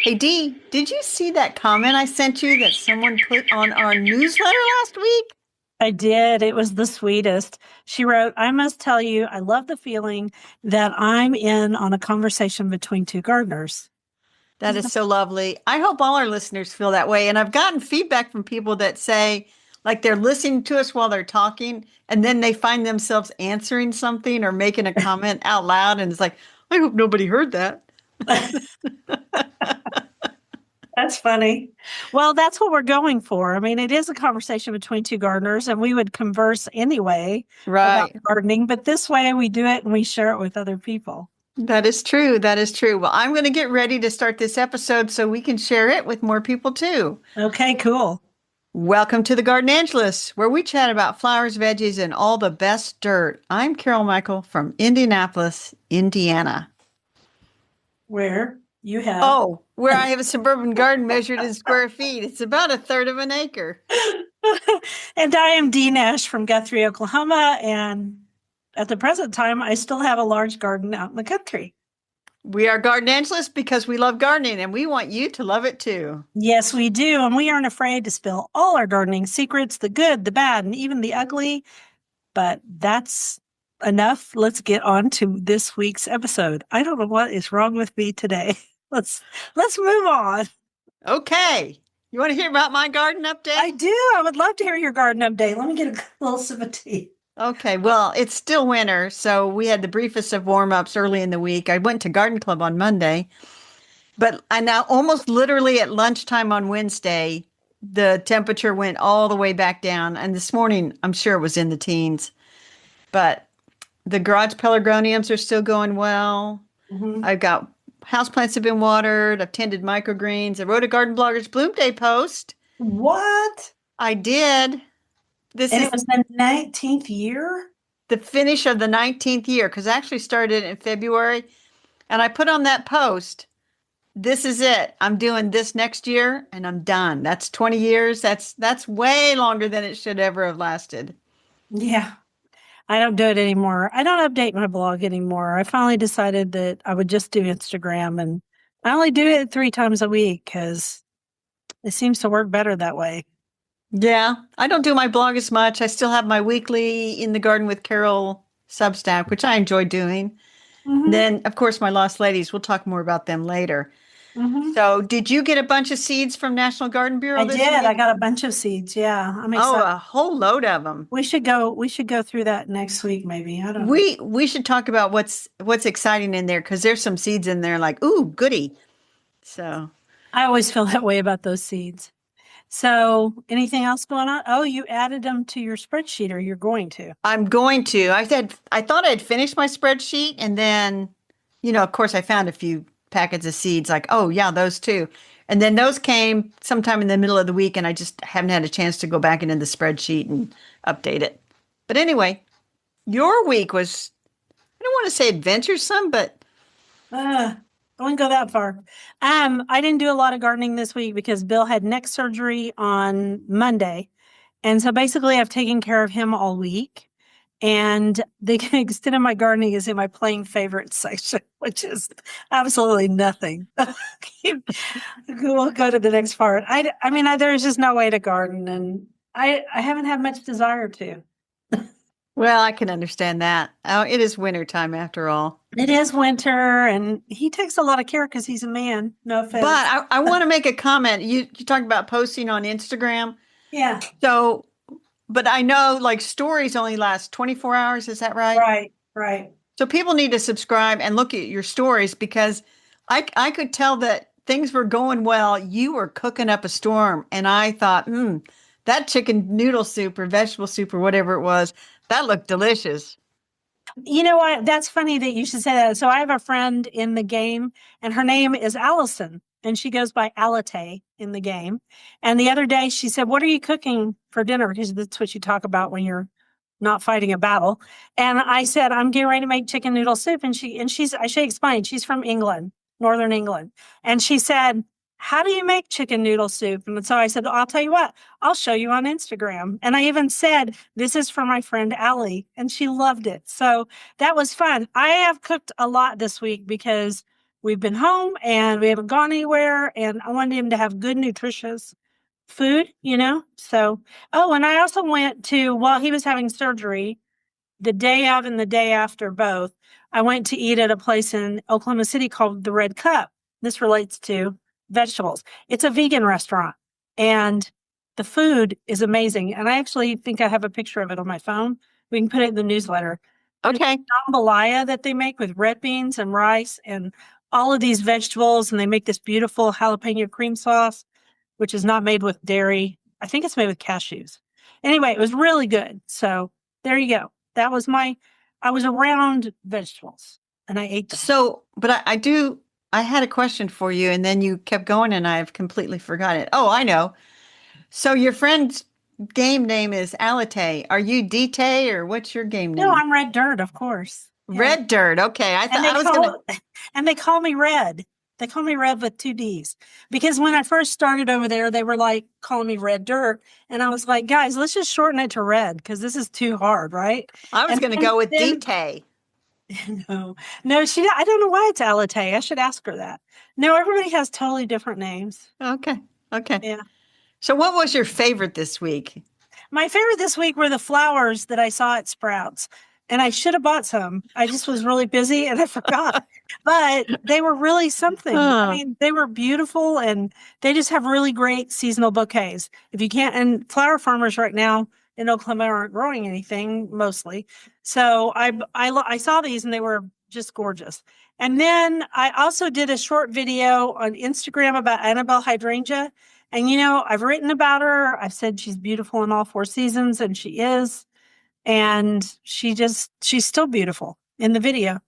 Hey Dee, did you see that comment I sent you that someone put on our newsletter last week? I did. It was the sweetest. She wrote, I must tell you, I love the feeling that I'm in on a conversation between two gardeners. That is so lovely. I hope all our listeners feel that way. And I've gotten feedback from people that say, like, they're listening to us while they're talking, and then they find themselves answering something or making a comment out loud. And it's like, I hope nobody heard that. That's funny. Well, that's what we're going for. I mean, it is a conversation between two gardeners, and we would converse anyway about Right. gardening, but this way we do it and we share it with other people. That is true. That is true. Well, I'm going to get ready to start this episode so we can share it with more people too. Okay, cool. Welcome to the Garden Angelus, where we chat about flowers, veggies, and all the best dirt. I'm Carol Michael from Indianapolis, Indiana. Where you have. Oh, where I have a suburban garden measured in square feet. It's about a third of an acre. And I am Dee Nash from Guthrie, Oklahoma. And at the present time, I still have a large garden out in the country. We are Garden Angelus because we love gardening and we want you to love it too. Yes, we do. And we aren't afraid to spill all our gardening secrets, the good, the bad, and even the ugly. But that's enough. Let's get on to this week's episode. I don't know what is wrong with me today. Let's move on. Okay. You want to hear about my garden update? I do. I would love to hear your garden update. Let me get a little sip of tea. Okay, well, it's still winter, so we had the briefest of warm-ups early in the week. I went to garden club on Monday, but I now almost literally at lunchtime on Wednesday, the temperature went all the way back down. And this morning, I'm sure it was in the teens. But the garage pelargoniums are still going well. Mm-hmm. I've got houseplants have been watered. I've tended microgreens. I wrote a Garden Bloggers Bloom Day post. What? I did. This And is it was the 19th year? the finish of the 19th year because I actually started in February. And I put on that post, this is it. I'm doing this next year and I'm done. That's 20 years. That's way longer than it should ever have lasted. Yeah. I don't do it anymore. I don't update my blog anymore. I finally decided that I would just do Instagram, and I only do it 3 times a week because it seems to work better that way. Yeah, I don't do my blog as much. I still have my weekly In the Garden with Carol Substack, which I enjoy doing. Mm-hmm. Then, of course, my Lost Ladies. We'll talk more about them later. Mm-hmm. So, did you get a bunch of seeds from National Garden Bureau I this did. I week? got a bunch of seeds. Yeah, I'm Oh, excited. a whole load of them. We should go. We should go through that next week, maybe. I don't know. We should talk about what's exciting in there because there's some seeds in there like, ooh, goody. So, I always feel that way about those seeds. So, anything else going on? Oh, you added them to your spreadsheet, or you're going to? I'm going to. I thought I'd finished my spreadsheet and then, of course I found a few packets of seeds like, oh yeah, those too. And then those came sometime in the middle of the week and I just haven't had a chance to go back into the spreadsheet and update it. But anyway, your week was, I don't want to say adventuresome, but I wouldn't go that far. I didn't do a lot of gardening this week because Bill had neck surgery on Monday. And so basically I've taken care of him all week. And the extent of my gardening is in my plain favorite section, which is absolutely nothing. We'll go to the next part. I mean, there's just no way to garden, and I haven't had much desire to. well, I can understand that. Oh, it is winter time after all. It is winter, and he takes a lot of care because he's a man. No But offense. I want to make a comment. You talked about posting on Instagram. Yeah, So, but I know like stories only last 24 hours. Is that right? right, right. So people need to subscribe and look at your stories because I could tell that things were going well. You were cooking up a storm. And I thought, that chicken noodle soup or vegetable soup or whatever it was, that looked delicious. You know what? That's funny that you should say that. So I have a friend in the game, and her name is Allison, and she goes by Alate in the game. And the other day she said, "What are you cooking for dinner?" Because that's what you talk about when you're not fighting a battle. And I said, "I'm getting ready to make chicken noodle soup." And she explained, she's from England, Northern England. And she said, "How do you make chicken noodle soup?" And so I said, "I'll tell you what, I'll show you on Instagram." And I even said, "This is for my friend Allie," and she loved it. So that was fun. I have cooked a lot this week because we've been home and we haven't gone anywhere. And I wanted him to have good, nutritious food, So, oh, and I also went to, while he was having surgery, the day of and the day after both, I went to eat at a place in Oklahoma City called the Red Cup. This relates to vegetables. It's a vegan restaurant and the food is amazing. And I actually think I have a picture of it on my phone. We can put it in the newsletter. There's Okay. jambalaya that they make with red beans and rice and all of these vegetables. And they make this beautiful jalapeno cream sauce, which is not made with dairy. I think it's made with cashews. Anyway, it was really good. So there you go. I was around vegetables and I ate them. So, but I had a question for you, and then you kept going, and I've completely forgot it. Oh, I know. So your friend's game name is Alate. Are you Dite, or what's your game No, name? I'm Red Dirt, of course. Yeah. Red Dirt. Okay. I thought And they I was gonna. and they call me Red. They call me Red with two D's because when I first started over there, they were like calling me Red Dirt. And I was like, guys, let's just shorten it to Red because this is too hard, right? I was And gonna go with then Dite. no, I don't know why it's Alate. I should ask her that. No, everybody has totally different names. Okay. Okay. Yeah. So what was your favorite this week? My favorite this week were the flowers that I saw at Sprouts. And I should have bought some. I just was really busy and I forgot. But they were really something. I Oh, mean, they were beautiful and they just have really great seasonal bouquets. If you can't, and flower farmers right now in Oklahoma aren't growing anything mostly. So I saw these and they were just gorgeous. And then I also did a short video on Instagram about Annabelle hydrangea. And I've written about her. I've said she's beautiful in all four seasons, and she is. And she's still beautiful in the video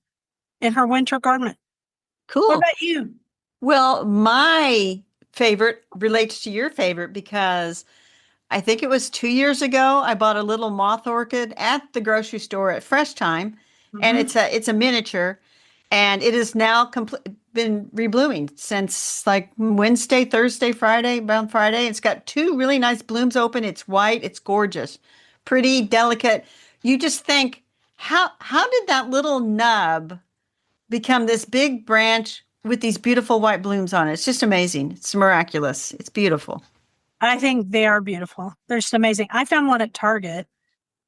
in her winter garment. What cool. about you? Well, my favorite relates to your favorite because I think it was 2 years ago. I bought a little moth orchid at the grocery store at Fresh Time, and Hmm. it's a miniature, and it is now been reblooming since like Wednesday, Thursday, Friday, around Friday. It's got two really nice blooms open. It's white. It's gorgeous, pretty delicate. You just think, how did that little nub become this big branch with these beautiful white blooms on it? It's just amazing. It's miraculous. It's beautiful. I think they are beautiful. They're just amazing. I found one at Target.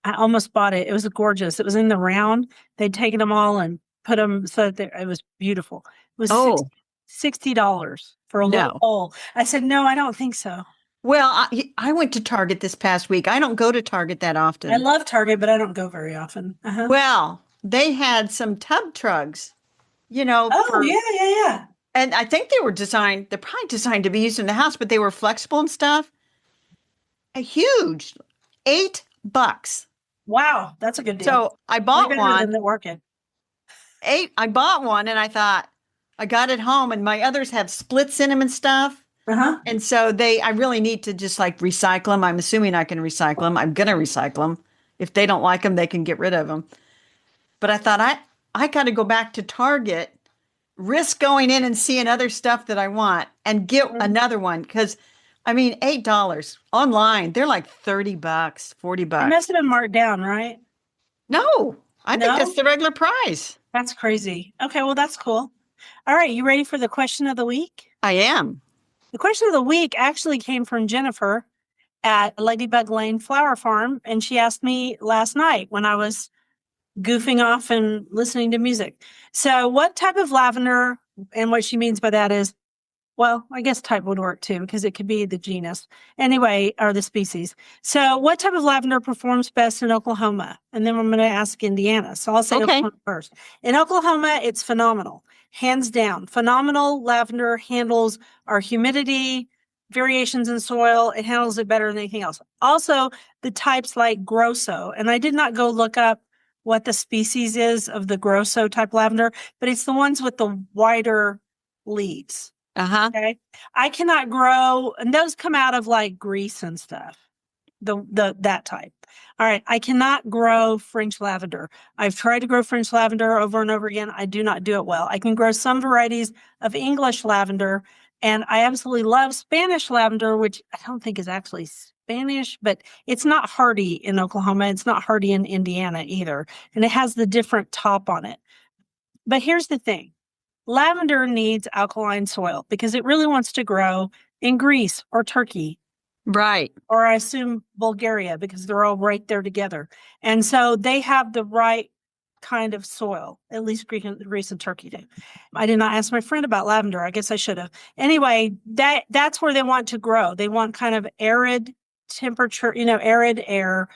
I almost bought it. It was gorgeous. It was in the round. They'd taken them all and put them so that it was beautiful. It was Oh, $60 for a little no. bowl. I said, no, I don't think so. Well, I went to Target this past week. I don't go to Target that I often. love Target, but I don't go very often. Uh-huh. Well, they had some tub trugs, Oh, yeah, yeah, yeah. and I think they're probably designed to be used in the house, but they were flexible and stuff. A huge, $8. Wow, that's a good deal. So I Way bought better than one, the Orchid. I bought one and I thought I got it home and my others have splits in them and stuff. Uh-huh. And so I really need to just like recycle them. I'm assuming I can recycle them. I'm going to recycle them. If they don't like them, they can get rid of them. But I thought I got to go back to Target, risk going in and seeing other stuff that I want and get Mhm. another one. Cause I mean, $8 online, they're like $30, $40. It must have been marked down, right? No, I think that's No? the regular price. That's crazy. Okay, well, that's cool. All right, you ready for the question of the week? I am. The question of the week actually came from Jennifer at Ladybug Lane Flower Farm, and she asked me last night when I was goofing off and listening to music. So, what type of lavender, and what she means by that is, well, I guess type would work too, because it could be the genus anyway, or the species. So, what type of lavender performs best in Oklahoma? And then I'm going to ask Indiana. So, I'll say Okay. Oklahoma first. In Oklahoma, it's phenomenal, hands down. Phenomenal lavender handles our humidity, variations in soil. It handles it better than anything else. Also, the types like Grosso, and I did not go look up what the species is of the Grosso type lavender, but it's the ones with the wider leaves. Uh-huh. Okay. I cannot grow, and those come out of like Greece and stuff. That type. All right. I cannot grow French lavender. I've tried to grow French lavender over and over again. I do not do it well. I can grow some varieties of English lavender, and I absolutely love Spanish lavender, which I don't think is actually Spanish, but it's not hardy in Oklahoma. It's not hardy in Indiana either. And it has the different top on it. But here's the thing. Lavender needs alkaline soil because it really wants to grow in Greece or Turkey, Right. or I assume Bulgaria, because they're all right there together. And so they have the right kind of soil, at least Greece and Turkey do. I did not ask my friend about lavender. I guess I should have. Anyway, that's where they want to grow. They want kind of arid temperature, arid air.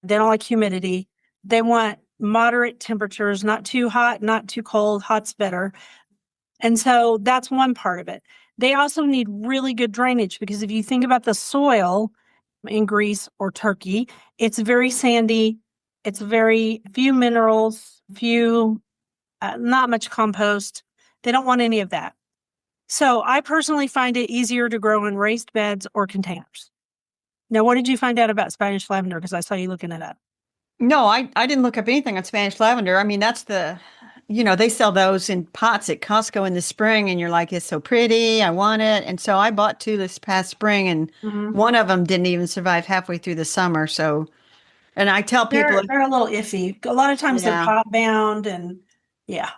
They don't like humidity. They want moderate temperatures, not too hot, not too cold. Hot's better. And so that's one part of it. They also need really good drainage because if you think about the soil in Greece or Turkey, it's very sandy. It's very few minerals, not much compost. They don't want any of that. So I personally find it easier to grow in raised beds or containers. Now, what did you find out about Spanish lavender? Because I saw you looking it up. No, I didn't look up anything on Spanish lavender. I mean, they sell those in pots at Costco in the spring, and you're like, it's so pretty. I want it. And so I bought two this past spring, and Mm-hmm. one of them didn't even survive halfway through the summer. So, and I tell people, They're a little iffy. A lot of times they're yeah. pot bound and yeah.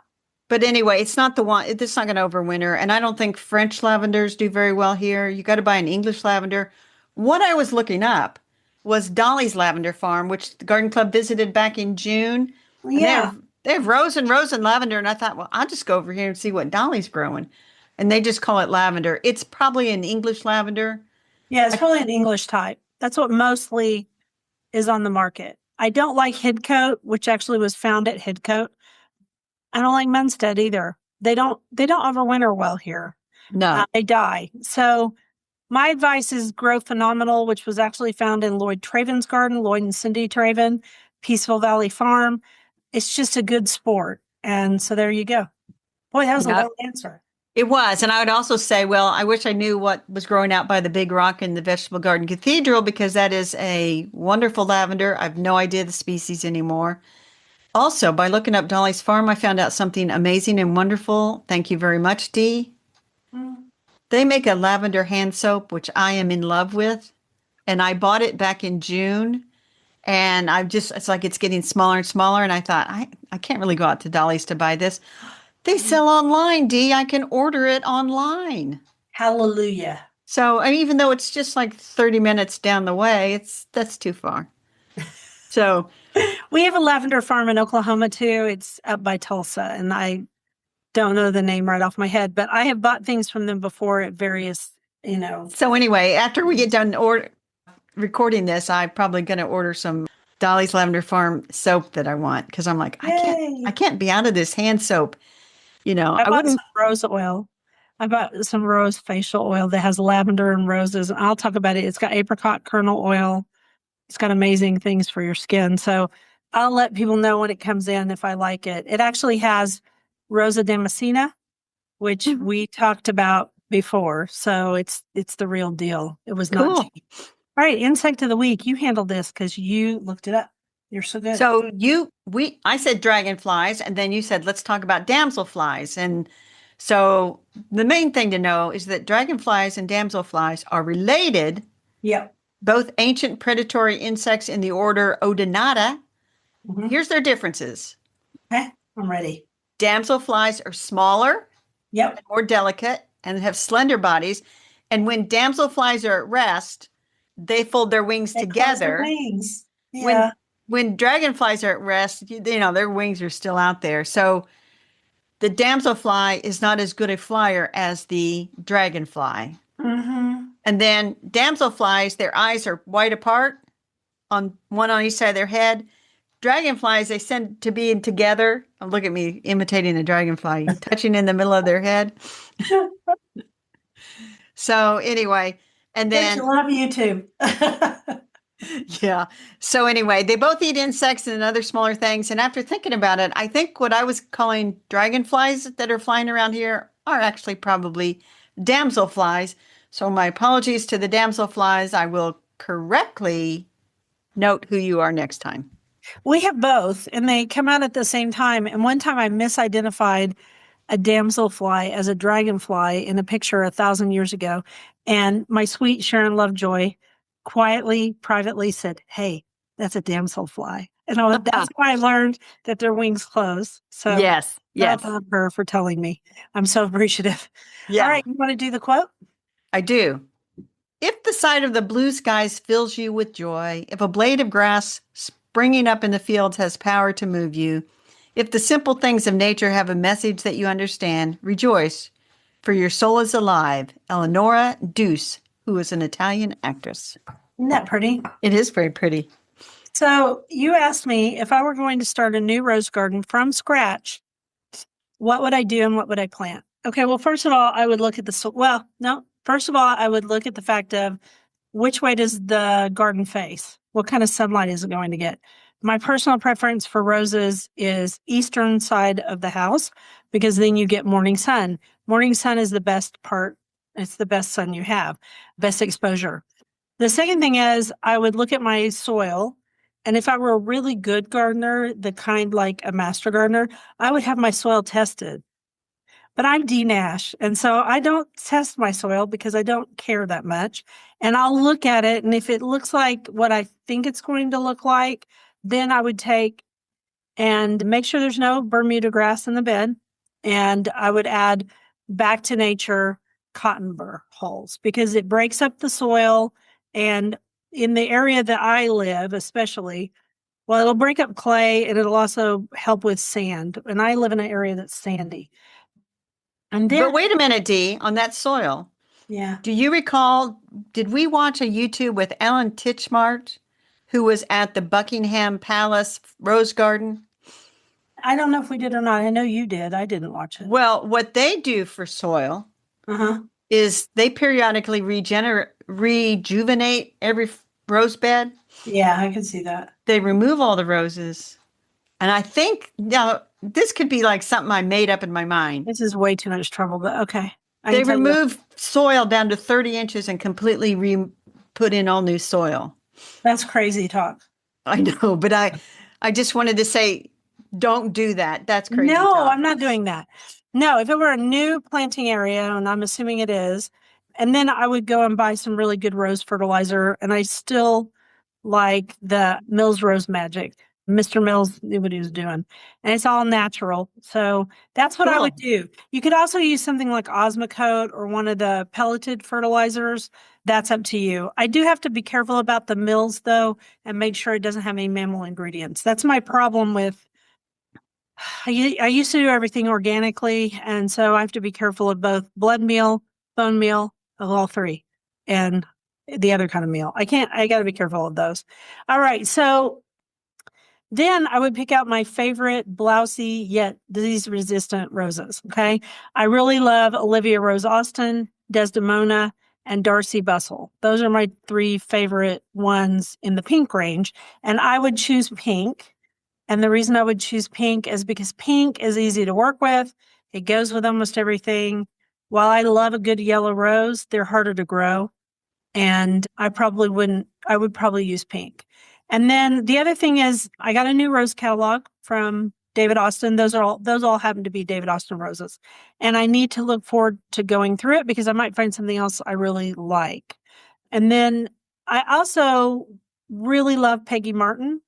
But anyway, it's not the one, it's not going to overwinter. And I don't think French lavenders do very well here. You got to buy an English lavender. What I was looking up was Dolly's Lavender Farm, which the Garden Club visited back in June. And Yeah. they have rose and lavender. And I thought, well, I'll just go over here and see what Dolly's growing. And they just call it lavender. It's probably an English lavender. Yeah, it's I, probably an English type. That's what mostly is on the market. I don't like Hidcote, which actually was found at Hidcote. I don't like Munstead either. They don't overwinter well here. no, They die. So my advice is Grow Phenomenal, which was actually found in Lloyd Traven's garden, Lloyd and Cindy Traven, Peaceful Valley Farm. It's just a good sport. And so there you go. Boy, that was a no, long answer. it was. And I would also say, well, I wish I knew what was growing out by the big rock in the Vegetable Garden Cathedral because that is a wonderful lavender. I have no idea the species anymore. Also, by looking up Dolly's Farm, I found out something amazing and wonderful. Thank you very much, Dee. Mm. They make a lavender hand soap, which I am in love with. And I bought it back in June. And it's like it's getting smaller and smaller. And I thought, I can't really go out to Dolly's to buy this. They sell online, Dee. I can order it online. Hallelujah. So, and even though it's just like 30 minutes down the way, that's too far. So, We have a lavender farm in Oklahoma too. It's up by Tulsa, and I don't know the name right off my head, but I have bought things from them before at various. so anyway, after we get done recording this, I'm probably going to order some Dolly's Lavender Farm soap that I want because I'm like, Yay. I can't be out of this hand soap. I I bought wouldn't. some rose oil. I bought some rose facial oil that has lavender and roses. I'll talk about it. It's got apricot kernel oil. It's got amazing things for your skin. So I'll let people know when it comes in if I like it. It actually has Rosa Damascena, which Mhm. we talked about before. So it's the real deal. It was not Cool. cheap. All right, insect of the week. You handled this because you looked it up. You're so good. So I said dragonflies, and then you said let's talk about damselflies. And so the main thing to know is that dragonflies and damselflies are related, Yep. both ancient predatory insects in the order Odonata. Mm-hmm. Here's their differences. Okay, I'm ready. Damselflies are smaller, Yep. more delicate, and have slender bodies. And when damselflies are at rest, they fold their wings They close their together. wings. When Yeah. when dragonflies are at rest, their wings are still out there. So the damselfly is not as good a flyer as the dragonfly. Mm-hmm. And then damselflies, their eyes are wide apart, on one on each side of their head. Dragonflies, they tend to be in together. Oh, look at me imitating a dragonfly, touching in the middle of their head. So anyway, and Don't you then love YouTube? yeah. So anyway, they both eat insects and other smaller things. And after thinking about it, I think what I was calling dragonflies that are flying around here are actually probably damselflies. So my apologies to the damselflies. I will correctly note who you are next time. We have both, and they come out at the same time. And one time I misidentified a damselfly as a dragonfly in a picture 1,000 years ago. And my sweet Sharon Lovejoy quietly, privately said, "Hey, that's a damselfly." And that's why I learned that their wings close. So Yes, shout yes, out to her for telling me. I'm so appreciative. All yeah, right, you want to do the quote? I do. If the sight of the blue skies fills you with joy, if a blade of grass springing up in the fields has power to move you, if the simple things of nature have a message that you understand, rejoice, for your soul is alive. Eleonora Duse, who is an Italian actress. Isn't that pretty? It is very pretty. So you asked me if I were going to start a new rose garden from scratch, what would I do and what would I plant? Okay, well, first of all, I would look at the well, no. First of all, I would look at the fact of which way does the garden face? What kind of sunlight is it going to get? My personal preference for roses is eastern side of the house because then you get morning sun. Morning sun is the best part. It's the best sun you have, best exposure. The second thing is I would look at my soil. And if I were a really good gardener, the kind like a master gardener, I would have my soil tested. But I'm D Nash. And so I don't test my soil because I don't care that much. And I'll look at it. And if it looks like what I think it's going to look like, then I would take and make sure there's no Bermuda grass in the bed. And I would add back to nature cotton burr hulls because it breaks up the soil. And in the area that I live, especially, well, it'll break up clay and it'll also help with sand. And I live in an area that's sandy. And then, But wait a minute, Dee, on that soil. yeah, Do you recall, did we watch a YouTube with Ellen Titchmarsh, who was at the Buckingham Palace Rose Garden? I don't know if we did or not. I know you did. I didn't watch it. Well, what they do for soil Uh-huh. is they periodically rejuvenate every rose bed. Yeah, I can see that. They remove all the roses. And I think now this could be like something I made up in my mind. This is way too much trouble, but okay. I They can tell you. remove soil down to 30 inches and completely put in all new soil. That's crazy talk. I know, but I just wanted to say, don't do that. That's crazy No, talk. I'm not doing that. No, if it were a new planting area, and I'm assuming it is, and then I would go and buy some really good rose fertilizer, and I still like the Mills Rose Magic. Mr. Mills knew what he was doing, and it's all natural. So that's what I would do. You could also use something like Osmocote or one of the pelleted fertilizers. That's up to you. I do have to be careful about the Mills, though, and make sure it doesn't have any mammal ingredients. That's my problem with I used to do everything organically, and so I have to be careful of both blood meal, bone meal, of all three, and the other kind of meal. I got to be careful of those. All right. So then I would pick out my favorite blousy yet disease resistant roses. Okay. I really love Olivia Rose Austin, Desdemona, and Darcy Bustle. Those are my three favorite ones in the pink range. And I would choose pink. And the reason I would choose pink is because pink is easy to work with. It goes with almost everything. While I love a good yellow rose, they're harder to grow. And I would probably use pink. And then the other thing is I got a new rose catalog from David Austin. Those all happen to be David Austin roses. And I need to look forward to going through it because I might find something else I really like. And then I also really love Peggy Martin.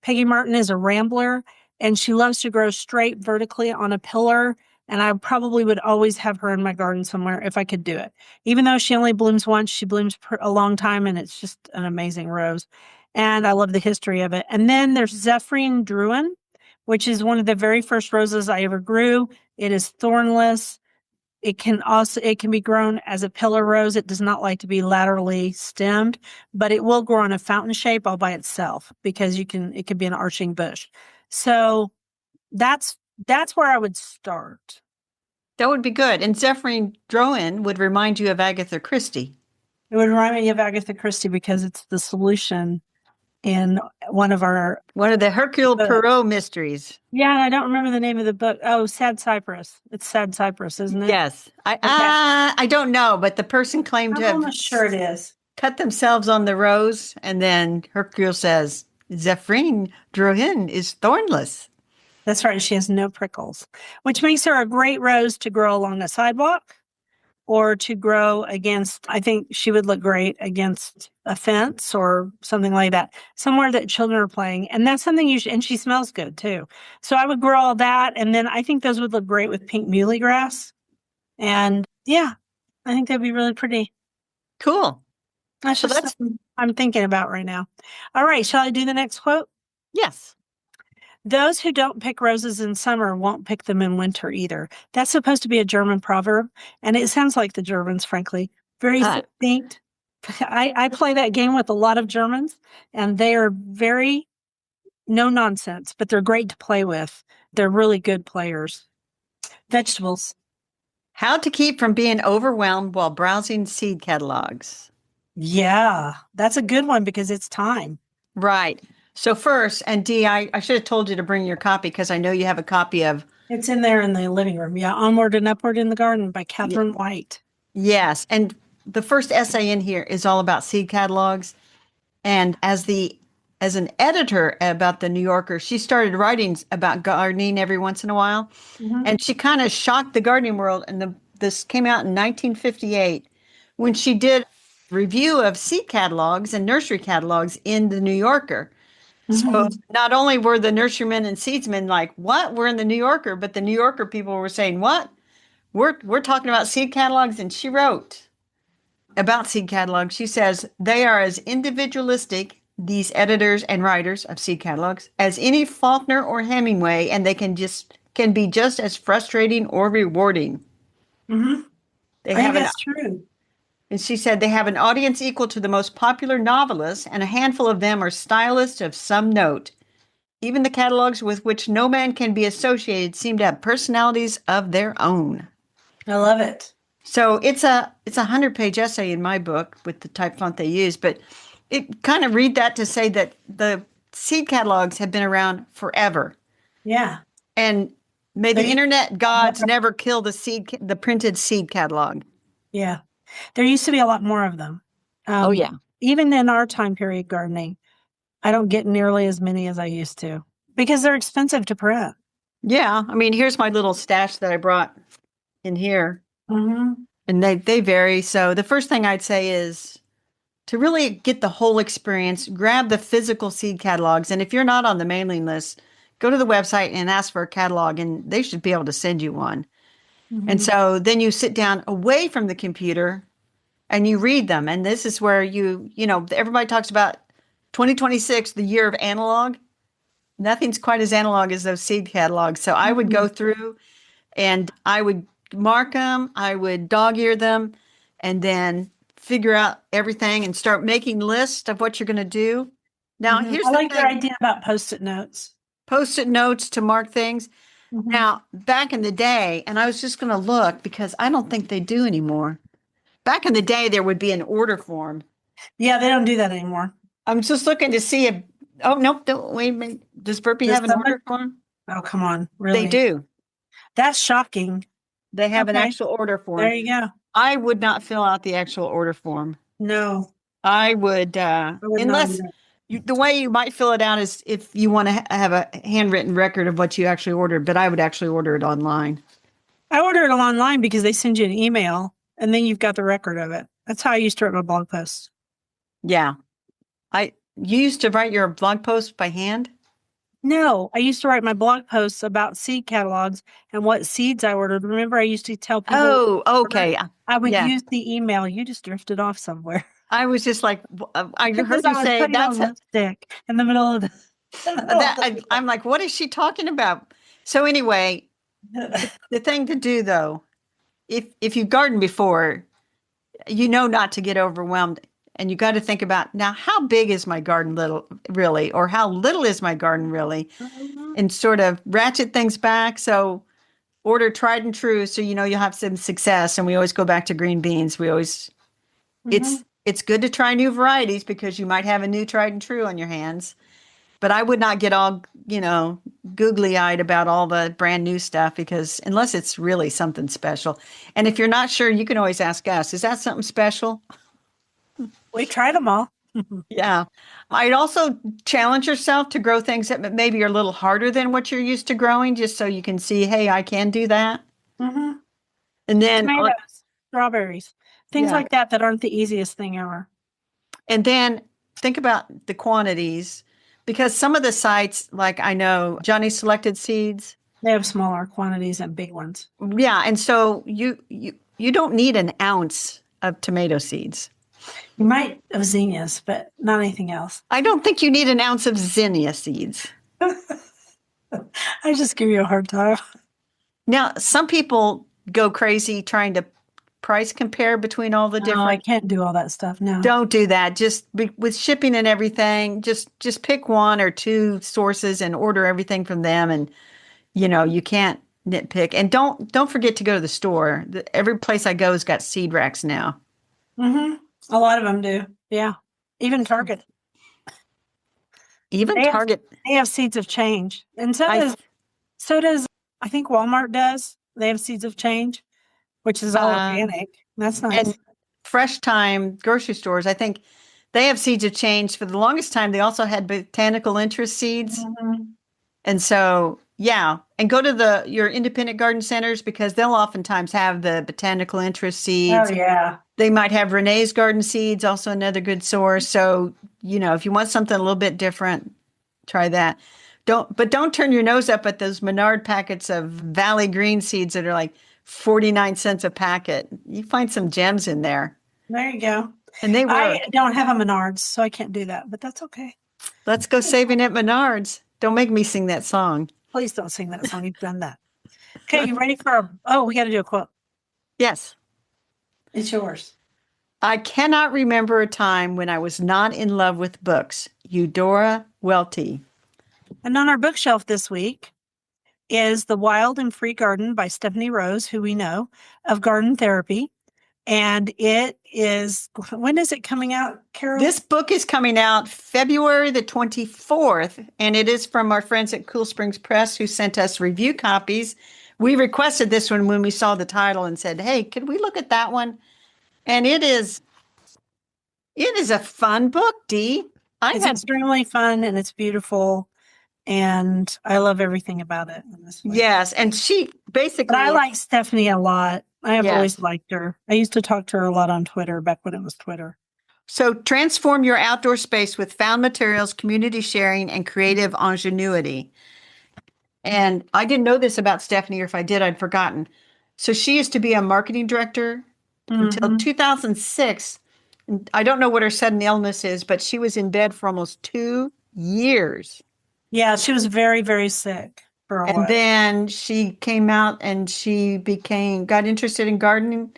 Peggy Martin is a rambler and she loves to grow straight vertically on a pillar. And I probably would always have her in my garden somewhere if I could do it. Even though she only blooms once, she blooms a long time and it's just an amazing rose. And I love the history of it. And then there's Zephyrin Druin, which is one of the very first roses I ever grew. It is thornless. It can be grown as a pillar rose. It does not like to be laterally stemmed, but it will grow in a fountain shape all by itself because it can be an arching bush. So that's where I would start. That would be good. And Zephyrin Droin would remind you of Agatha Christie. It would remind me of Agatha Christie because it's the solution in one of the Hercule Poirot mysteries. Yeah, and I don't remember the name of the book. Oh, Sad Cypress. It's Sad Cypress, isn't it? Yes. I don't know, but the person claimed to have almost sure it is. Cut themselves on the rose, and then Hercule says, Zephyrin Droin is thornless. That's right. She has no prickles, which makes her a great rose to grow along a sidewalk or to grow against, I think she would look great against a fence or something like that, somewhere that children are playing. And that's something you should, and she smells good too. So I would grow all that. And then I think those would look great with pink muhly grass. And yeah, I think that'd be really pretty. Cool. That's So just that's, something I'm thinking about right now. All right. Shall I do the next quote? yes. Those who don't pick roses in summer won't pick them in winter either. That's supposed to be a German proverb, and it sounds like the Germans, frankly. Very Uh, succinct. I play that game with a lot of Germans, and they are very no nonsense, but they're great to play with. They're really good players. Vegetables. how to keep from being overwhelmed while browsing seed catalogs. Yeah, that's a good one because it's time. Right. So first, and Dee, I should have told you to bring your copy because I know you have a copy of. It's in there in the living room. Yeah, Onward and Upward in the Garden by Catherine White. Yes. And the first essay in here is all about seed catalogs. And as an editor about the New Yorker, she started writing about gardening every once in a while. Mhm. And she kind of shocked the gardening world. And this came out in 1958 when she did a review of seed catalogs and nursery catalogs in the New Yorker. So Mhm. not only were the nurserymen and seedsmen like, "What? We're in the New Yorker," but the New Yorker people were saying, "What? We're talking about seed catalogs." And she wrote about seed catalogs. She says they are as individualistic, these editors and writers of seed catalogs, as any Faulkner or Hemingway, and they can be just as frustrating or rewarding. Mhm. They I think have an that's true. And she said they have an audience equal to the most popular novelists, and a handful of them are stylists of some note. Even the catalogs with which no man can be associated seem to have personalities of their own. I love it. So it's a 100-page essay in my book with the type font they use, but it kind of read that to say that the seed catalogs have been around forever, Yeah. and may the They, internet gods never kill the printed seed catalog. yeah. There used to be a lot more of them. Oh Um, yeah, even in our time period gardening, I don't get nearly as many as I used to because they're expensive to print. yeah. I mean, here's my little stash that I brought in here, Hmm. and they vary. So the first thing I'd say is to really get the whole experience, grab the physical seed catalogs. And if you're not on the mailing list, go to the website and ask for a catalog, and they should be able to send you one. And Hmm. so then you sit down away from the computer and you read them. And this is where everybody talks about 2026, the year of analog. Nothing's quite as analog as those seed catalogs. So I would Hmm. go through and I would mark them, I would dog ear them, and then figure out everything and start making lists of what you're going to do. Now, Hmm. here's I the like your thing, idea about post-it notes. post-it notes to mark things. Hmm. Now, back in the day, and I was just going to look because I don't think they do anymore. Back in the day, there would be an order form. Yeah, they don't do that anymore. I'm just looking to see if, oh, nope, wait a minute. Does Burpee Does have an somebody? order form? Oh, come on. They Really? do. That's shocking. They have an Okay. actual order There form. you go. I would not fill out the actual order form. No, I would, I would not unless either. the way you might fill it out is if you want to have a handwritten record of what you actually ordered, but I would actually order it online. I order it online because they send you an email and then you've got the record of it. That's how I used to write my blog posts. Yeah. You used to write your blog post by hand? No, I used to write my blog posts about seed catalogs and what seeds I ordered. Remember, I used to tell people what Oh, I ordered? okay. I would Yeah. use the email. You just drifted off somewhere. I was just like, I Because heard I you was say putting on lipstick in the middle of the middle of I'm like, what is she talking about? So anyway, the the thing to do though, if you garden before, you know not to get overwhelmed, and you got to think about, now how big is my garden little really, or how little is my garden really, and sort of ratchet things back. So order tried and true, so you know you'll have some success. And we always go back to green beans. We always Mhm. it's good to try new varieties because you might have a new tried and true on your hands. But I would not get all, googly eyed about all the brand new stuff, because unless it's really something special. And if you're not sure, you can always ask us, is that something special? We tried them all. Yeah. I'd also challenge yourself to grow things that maybe are a little harder than what you're used to growing, just so you can see, hey, I can do that. Hmm. And then Tomatoes. strawberries, things Yeah. like that that aren't the easiest thing ever. And then think about the quantities because some of the sites, like I know Johnny Selected Seeds, They have smaller quantities and big ones. yeah, and so you don't need an ounce of tomato seeds. You might have zinnias, but not anything else. I don't think you need an ounce of zinnia seeds. I just give you a hard time. Now, some people go crazy trying to price compare between all the No, I different. can't do all that stuff. No. Don't do that. With shipping and everything, just pick one or two sources and order everything from them. And you can't nitpick. And don't forget to go to the store. Every place I go has got seed racks now. Mm-hmm. A lot of them do. Yeah. Even Target. Even They have, Target. they have seeds of change. And I so does I think Walmart does. They have seeds of change, which is all organic. That's nice. and Fresh Time grocery stores. I think they have seeds of change. For the longest time, they also had botanical interest seeds. Mhm. And so, yeah, and go to your independent garden centers because they'll oftentimes have the botanical interest Oh seeds. yeah. They might have Renee's Garden Seeds, also another good source. So, if you want something a little bit different, try that. Don't turn your nose up at those Menard packets of Valley Green seeds that are like 49 cents a packet. You find some gems in there. There you go. And they I work. don't have a Menards, so I can't do that, but that's okay. Let's go saving at Menards. Don't make me sing that song. Please don't sing that song. You've done that. Okay, you ready for we got to do a quote. Yes. It's yours. I cannot remember a time when I was not in love with books. Eudora Welty. And on our bookshelf this week is The Wild and Free Garden by Stephanie Rose, who we know of Garden Therapy. And it is, when is it coming out, Carol? This book is coming out February the 24th, and it is from our friends at Cool Springs Press who sent us review copies. We requested this one when we saw the title and said, hey, could we look at that one? And it is a fun book, Dee. It's extremely fun and it's beautiful. And I love everything about it in this way. Yes, and she basically. But I like Stephanie a lot. I have Yes. always liked her. I used to talk to her a lot on Twitter back when it was Twitter. So transform your outdoor space with found materials, community sharing, and creative ingenuity. And I didn't know this about Stephanie, or if I did, I'd forgotten. So she used to be a marketing director until 2006. And I don't know what her sudden illness is, but she was in bed for almost 2 years. Yeah, she was very, very sick for a while. And then she came out and she got interested in gardening.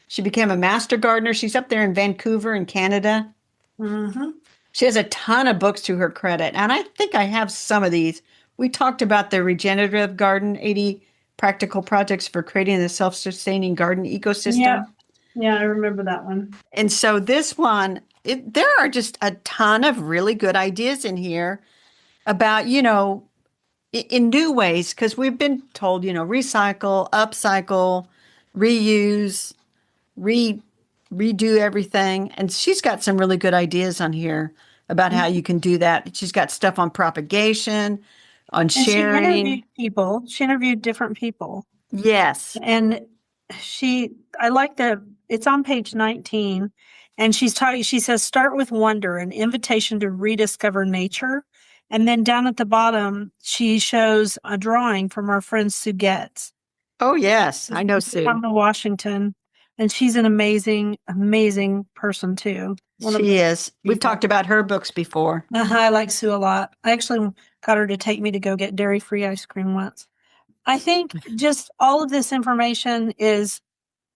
She became a master gardener. She's up there in Vancouver in Canada. Mm-hmm. She has a ton of books to her credit. And I think I have some of these. We talked about the regenerative garden, 80 practical projects for creating a self-sustaining garden ecosystem. Yeah, I remember that one. And so this one, there are just a ton of really good ideas in here about, in new ways, because we've been told, recycle, upcycle, reuse, redo everything. And she's got some really good ideas on here about how you can do that. She's got stuff on propagation, on sharing. She interviewed people. She interviewed different people. Yes. And I like it's on page 19. And she says, start with wonder, an invitation to rediscover nature. And then down at the bottom, she shows a drawing from our friend Sue Getz. Oh, yes. I know Sue. From Washington. And she's an amazing, amazing person, too. She is. We've talked about her books before. I like Sue a lot. I actually got her to take me to go get dairy-free ice cream once. I think just all of this information is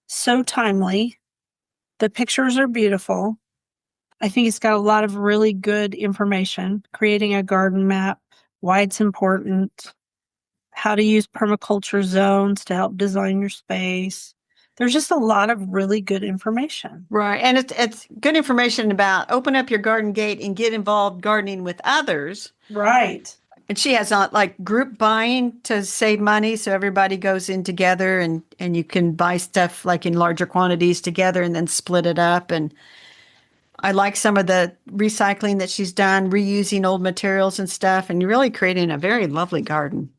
so timely. The pictures are beautiful. I think it's got a lot of really good information, creating a garden map, why it's important, how to use permaculture zones to help design your space. There's just a lot of really good information. Right. And it's good information about open up your garden gate and get involved gardening with others. Right. And she has like group buying to save money. So everybody goes in together and you can buy stuff like in larger quantities together and then split it up. And I like some of the recycling that she's done, reusing old materials and stuff, and really creating a very lovely garden.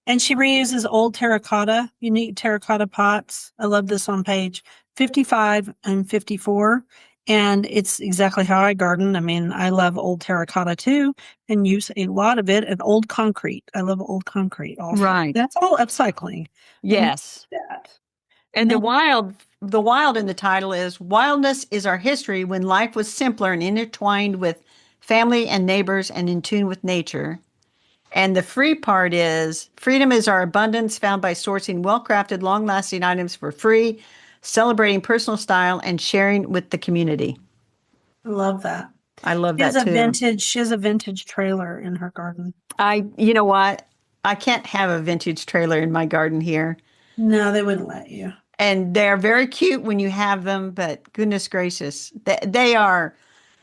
And she reuses old unique terracotta pots. I love this on page 55 and 54. And it's exactly how I garden. I mean, I love old terracotta too and use a lot of it and old concrete. I love old concrete also. Right. That's all upcycling. Yes. That. And the wild in the title is Wildness is Our History When Life Was Simpler and Intertwined with Family and Neighbors and in Tune with Nature. And the free part is freedom is our abundance found by sourcing well-crafted, long-lasting items for free, celebrating personal style, and sharing with the community. I love that. I love that too. She has a vintage trailer in her garden. You know what? I can't have a vintage trailer in my garden here. No, they wouldn't let you. And they're very cute when you have them, but goodness gracious, they are,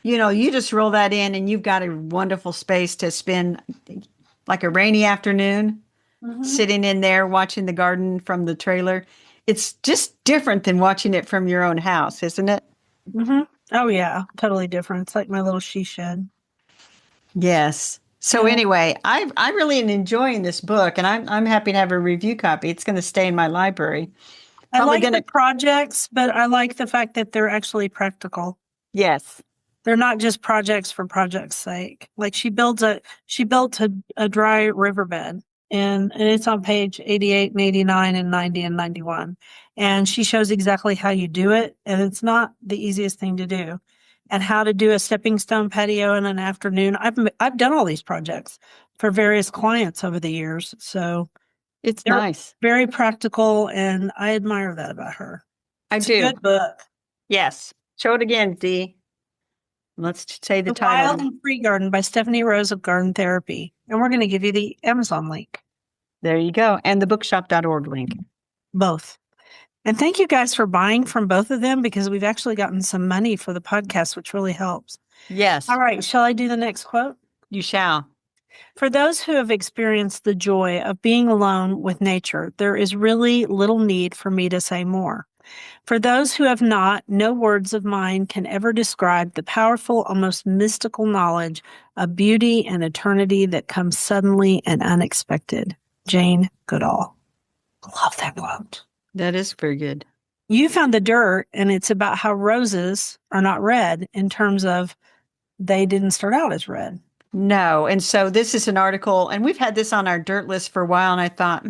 you just roll that in and you've got a wonderful space to spend like a rainy afternoon sitting in there watching the garden from the trailer. It's just different than watching it from your own house, isn't it? Mm-hmm. Oh, yeah. Totally different. It's like my little she shed. Yes. So Yeah. anyway, I really am enjoying this book, and I'm happy to have a review copy. It's going to stay in my library. I Probably like going the to. projects, but I like the fact that they're actually practical. Yes. They're not just projects for project's sake. Like she built a dry riverbed and it's on page 88 and 89 and 90 and 91. And she shows exactly how you do it. And it's not the easiest thing to do. And how to do a stepping stone patio in an afternoon. I've done all these projects for various clients over the years. So It's they're nice. very practical and I admire that about her. I It's a do. good book. Yes. Show it again, Dee. Let's say the The title. Wild and Free Garden by Stephanie Rose of Garden Therapy. And we're going to give you the Amazon link. There you go. And the bookshop.org link. Both. And thank you guys for buying from both of them because we've actually gotten some money for the podcast, which really helps. Yes. All right. Shall I do the next quote? You shall. For those who have experienced the joy of being alone with nature, there is really little need for me to say more. For those who have not, no words of mine can ever describe the powerful, almost mystical knowledge of beauty and eternity that comes suddenly and unexpected. Jane Goodall. Love that quote. That is very good. You found the dirt, and it's about how roses are not red in terms of they didn't start out as red. No. And so this is an article, and we've had this on our dirt list for a while. And I thought,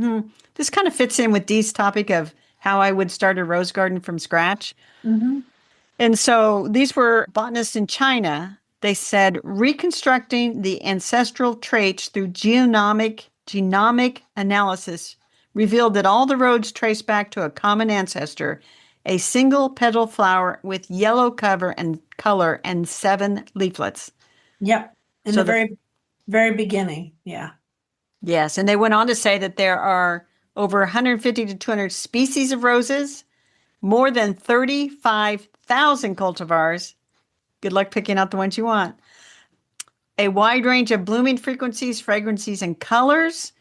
this kind of fits in with Dee's topic of how I would start a rose garden from scratch. Mm-hmm. And so these were botanists in China. They said reconstructing the ancestral traits through genomic analysis revealed that all the roads trace back to a common ancestor, a single petal flower with yellow cover and color and 7 leaflets. Yep. In So the very, very beginning. Yeah. Yes, and they went on to say that there are over 150 to 200 species of roses, more than 35,000 cultivars. Good luck picking out the ones you want. A wide range of blooming frequencies, fragrances, and colors.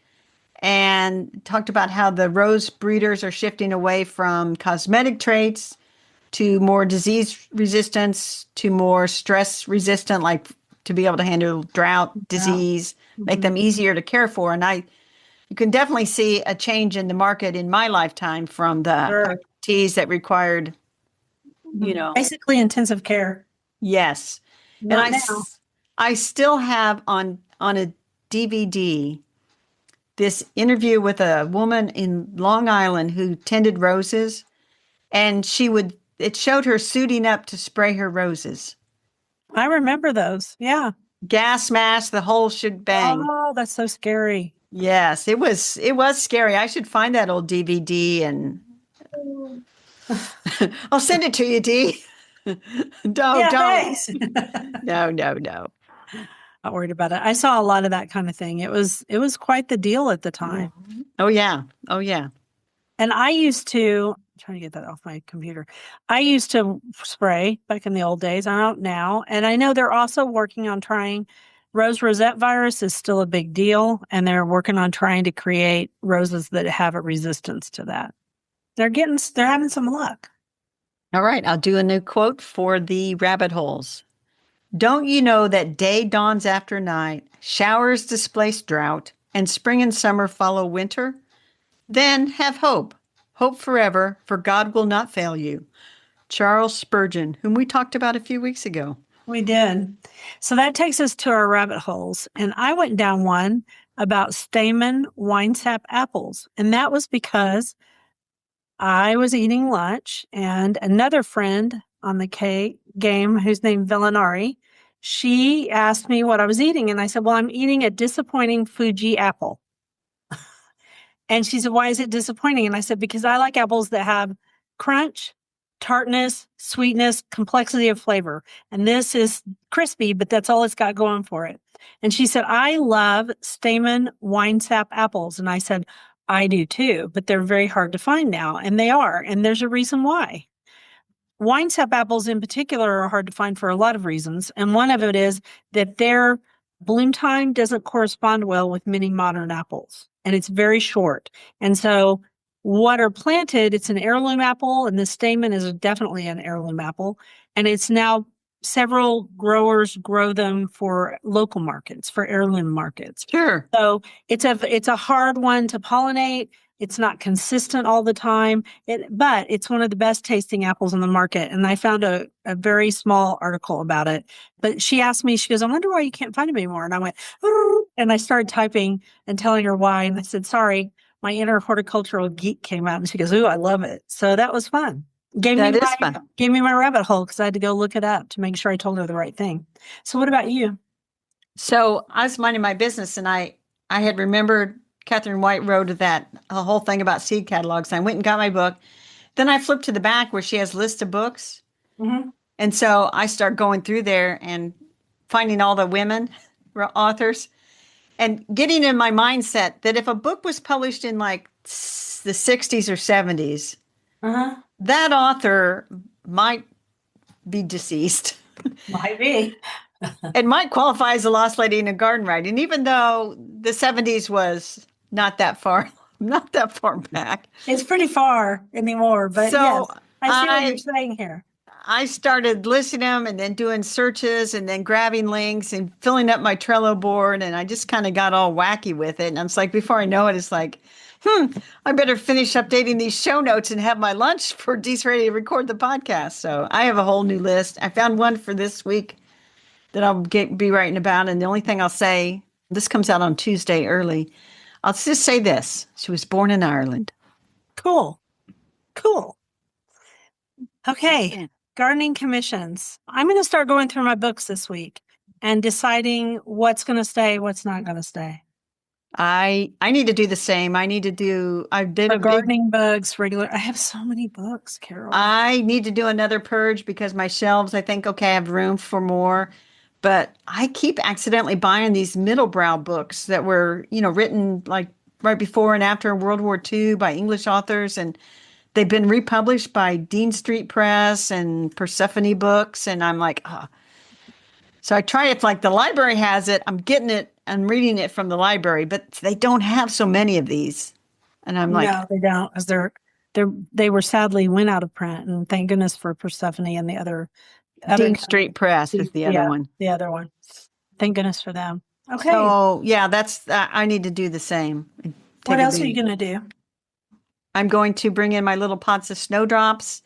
And talked about how the rose breeders are shifting away from cosmetic traits to more disease resistance, to more stress resistant, like to be able to handle drought, disease, make them easier to care for. And you can definitely see a change in the market in my lifetime from the teas that required, basically intensive care. Yes. Not And now. I still have on a DVD this interview with a woman in Long Island who tended roses, and it showed her suiting up to spray her roses. I remember those. Yeah. Gas mask, the whole shebang. Oh, that's so scary. Yes, it was scary. I should find that old DVD and I'll send it to you, Dee. Don't. Thanks. No. Not worried about it. I saw a lot of that kind of thing. It was quite the deal at the time. Oh yeah. And I used to trying to get that off my computer. I used to spray back in the old days. I don't now. And I know they're also working on trying rosette virus is still a big deal. And they're working on trying to create roses that have a resistance to that. They're having some luck. All right. I'll do a new quote for the rabbit holes. Don't you know that day dawns after night, showers displace drought, and spring and summer follow winter? Then have hope. Hope forever, for God will not fail you. Charles Spurgeon, whom we talked about a few weeks ago. We did. So that takes us to our rabbit holes. And I went down one about Stamen winesap apples. And that was because I was eating lunch and another friend on the game who's named Villanari, she asked me what I was eating. And I said, well, I'm eating a disappointing Fuji apple. And she said, why is it disappointing? And I said, because I like apples that have crunch, tartness, sweetness, complexity of flavor. And this is crispy, but that's all it's got going for it. And she said, I love Stamen winesap apples. And I said, I do too, but they're very hard to find now. And they are. And there's a reason why. Winesap apples in particular are hard to find for a lot of reasons. And one of it is that their bloom time doesn't correspond well with many modern apples. And it's very short. And so what are planted, it's an heirloom apple, and the stamen is definitely an heirloom apple. And it's now several growers grow them for local markets, for heirloom markets. Sure. So it's a hard one to pollinate. It's not consistent all the time, but it's one of the best tasting apples on the market. And I found a very small article about it. But she asked me, she goes, I wonder why you can't find them anymore. And I went, and I started typing and telling her why. And I said, sorry, my inner horticultural geek came out. And she goes, ooh, I love it. So that was fun. Gave me my rabbit hole because I had to go look it up to make sure I told her the right thing. So what about you? So I was minding my business, and I had remembered Catherine White wrote that a whole thing about seed catalogs. I went and got my book. Then I flipped to the back where she has lists of books. Mm-hmm. And so I start going through there and finding all the women authors and getting in my mindset that if a book was published in like the 60s or 70s, that author might be deceased. Might be. It might qualify as a lost lady in a garden right. And even though the 70s was not that far back. It's pretty far anymore, but so yes, I see what you're saying here. I started listing them and then doing searches and then grabbing links and filling up my Trello board. And I just kind of got all wacky with it. And I was like, before I know it, it's like, I better finish updating these show notes and have my lunch for Dee's ready to record the podcast. So I have a whole new list. I found one for this week that I'll be writing about. And the only thing I'll say, this comes out on Tuesday early. I'll just say this. She was born in Ireland. Cool. Okay. Gardening commissions. I'm going to start going through my books this week and deciding what's going to stay, what's not going to stay. I need to do the same. I did a gardening books, regular. I have so many books, Carol. I need to do another purge because my shelves, I think, okay, I have room for more. But I keep accidentally buying these middlebrow books that were, written like right before and after World War II by English authors. And they've been republished by Dean Street Press and Persephone Books. And I'm like, So I try it like the library has it. I'm getting it. I'm reading it from the library, but they don't have so many of these. And I'm like, no, they don't, because they were sadly went out of print. And thank goodness for Persephone and the other Dean Street Press is the other one. The other one. Thank goodness for them. Okay. So yeah, that's I need to do the same. What else are you going to do? I'm going to bring in my little pots of snowdrops.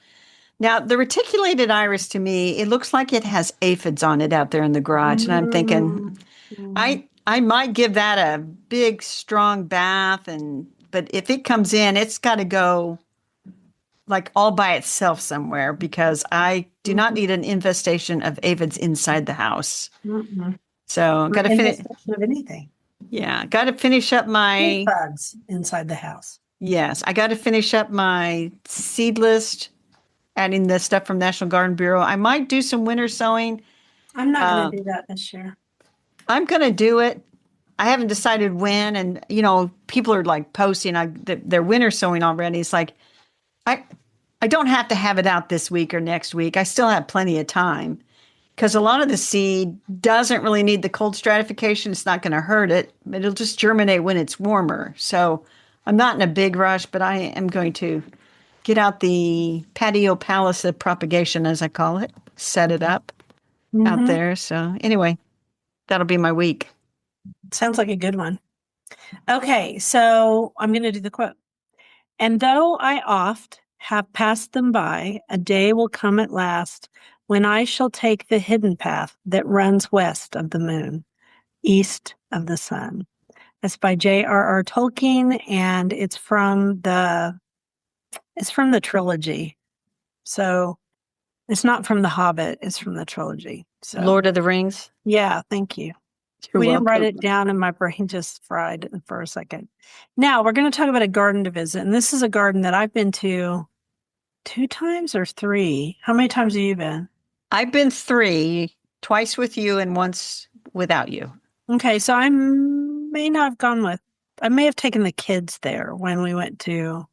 Now, the reticulated iris to me, it looks like it has aphids on it out there in the garage, and I'm thinking, I might give that a big, strong bath, but if it comes in, it's got to go like all by itself somewhere because I do not need an infestation of aphids inside the house. So got to finish of anything. Yeah, got to finish up my bugs inside the house. Yes, I got to finish up my seed list, adding the stuff from National Garden Bureau. I might do some winter sowing. I'm not going to do that this year. I'm going to do it. I haven't decided when, and people are like posting their winter sowing already. It's like I don't have to have it out this week or next week. I still have plenty of time because a lot of the seed doesn't really need the cold stratification. It's not going to hurt it. It'll just germinate when it's warmer. So I'm not in a big rush, but I am going to get out the patio palace of propagation, as I call it, set it up out there. So anyway, that'll be my week. Sounds like a good one. Okay, so I'm going to do the quote. And though I oft have passed them by, a day will come at last when I shall take the hidden path that runs west of the moon, east of the sun. It's by J.R.R. Tolkien, and it's from the trilogy. So it's not from The Hobbit, it's from the trilogy. So Lord of the Rings. yeah, thank you. You're We didn't write welcome. it down and my brain just fried for a second. Now we're going to talk about a garden to visit. And this is a garden that I've been to 2 times or 3. How many times have you been? I've been 3, twice with you and once without you. Okay, so I may not have gone with, I may have taken the kids there when we went to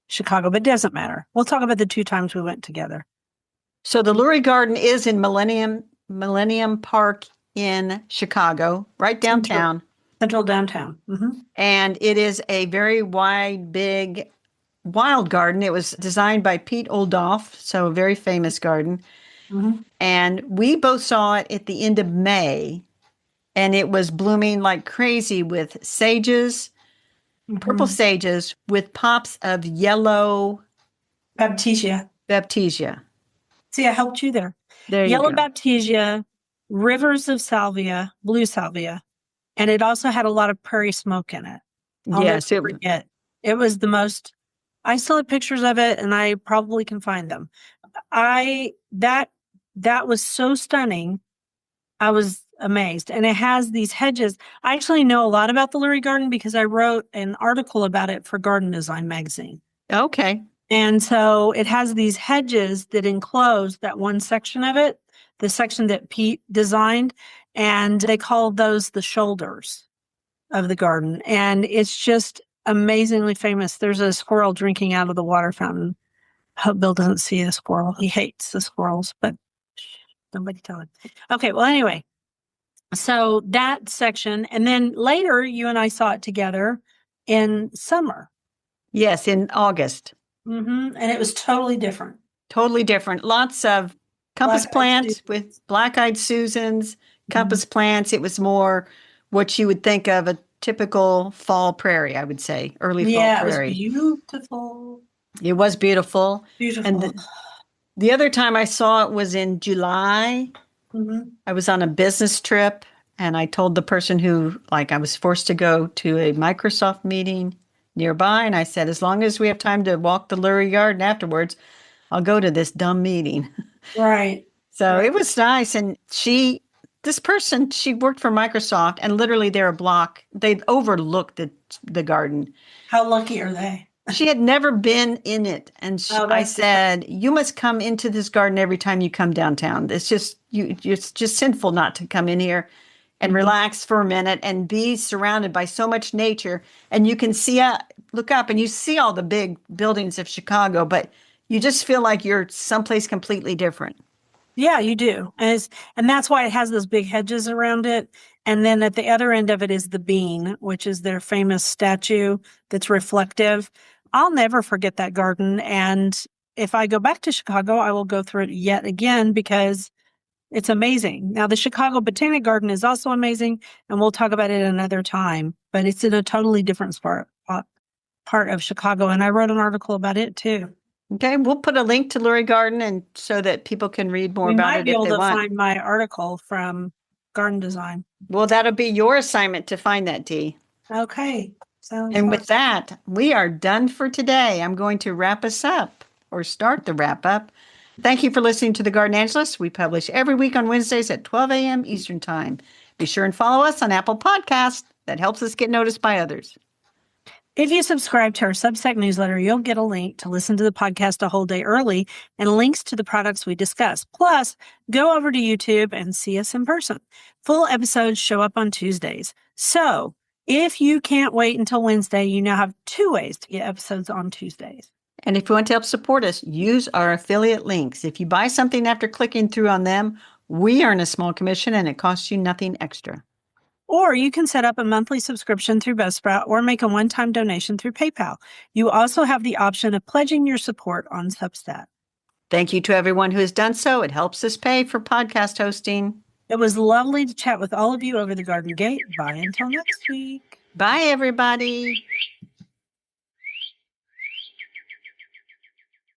Chicago, but it doesn't matter. We'll talk about the 2 times we went together. So the Lurie Garden is in Millennium Park in Chicago, right downtown. Central downtown. Mm-hmm. And it is a very wide, big, wild garden. It was designed by Pete Oldhoff, so a very famous garden. Mm-hmm. And we both saw it at the end of May, and it was blooming like crazy with sages, purple Mm-hmm. sages with pops of yellow Baptisia. baptisia. See, I helped you there. There you Yellow go. baptisia, rivers of salvia, blue salvia. And it also had a lot of prairie smoke in it. I'll Yes, never forget. It was the most, I still have pictures of it and I probably can find them. That was so stunning. I was amazed. And it has these hedges. I actually know a lot about the Lurie Garden because I wrote an article about it for Garden Design magazine. okay. And so it has these hedges that enclose that one section of it, the section that Pete designed, and they call those the shoulders of the garden. And it's just amazingly famous. There's a squirrel drinking out of the water fountain. Hope Bill doesn't see the squirrel. He hates the squirrels, but nobody tell him. Okay, well, anyway, so that section, and then later you and I saw it together in summer. Yes, in August. Mm-hmm. And it was totally different. Totally different. Lots of compass Black-eyed plants Susans. with black-eyed Susans, compass plants. It was more what you would think of a typical fall prairie, I would say, early fall Yeah, it was prairie. beautiful. It was beautiful. And Beautiful. the other time I saw it was in July. Mm-hmm. I was on a business trip and I told the person who, like, I was forced to go to a Microsoft meeting nearby. And I said, as long as we have time to walk the Lurie Garden afterwards, I'll go to this dumb meeting. Right. So Right. it was nice. And this person, she worked for Microsoft and literally they're a block. They overlooked the garden. How lucky are they? She had never been in it. And Oh, I that's said, you must come into this garden every time you come downtown. It's just sinful not to come in here and Mhm. relax for a minute and be surrounded by so much nature. And you can look up and you see all the big buildings of Chicago, but you just feel like you're someplace completely different. Yeah, you do. And that's why it has those big hedges around it. And then at the other end of it is the bean, which is their famous statue that's reflective. I'll never forget that garden. And if I go back to Chicago, I will go through it yet again because it's amazing. Now, the Chicago Botanic Garden is also amazing, and we'll talk about it another time, but it's in a totally different part of Chicago. And I wrote an article about it too. Okay, we'll put a link to Lurie Garden and so that people can read more We about might it be if able they to want. find my article from Garden Design. Well, that'll be your assignment to find that, Dee. Okay. Sounds And fun. with that, we are done for today. I'm going to wrap us up or start the wrap up. Thank you for listening to The Garden Angelist. We publish every week on Wednesdays at 12 a.m. Eastern Time. Be sure and follow us on Apple Podcasts. That helps us get noticed by others. If you subscribe to our Substack newsletter, you'll get a link to listen to the podcast a whole day early and links to the products we discuss. Plus, go over to YouTube and see us in person. Full episodes show up on Tuesdays. So, if you can't wait until Wednesday, you now have 2 ways to get episodes on Tuesdays. And if you want to help support us, use our affiliate links. If you buy something after clicking through on them, we earn a small commission and it costs you nothing extra. Or you can set up a monthly subscription through Buzzsprout or make a one-time donation through PayPal. You also have the option of pledging your support on Substack. Thank you to everyone who has done so. It helps us pay for podcast hosting. It was lovely to chat with all of you over the Garden Gate. Bye until next week. Bye, everybody.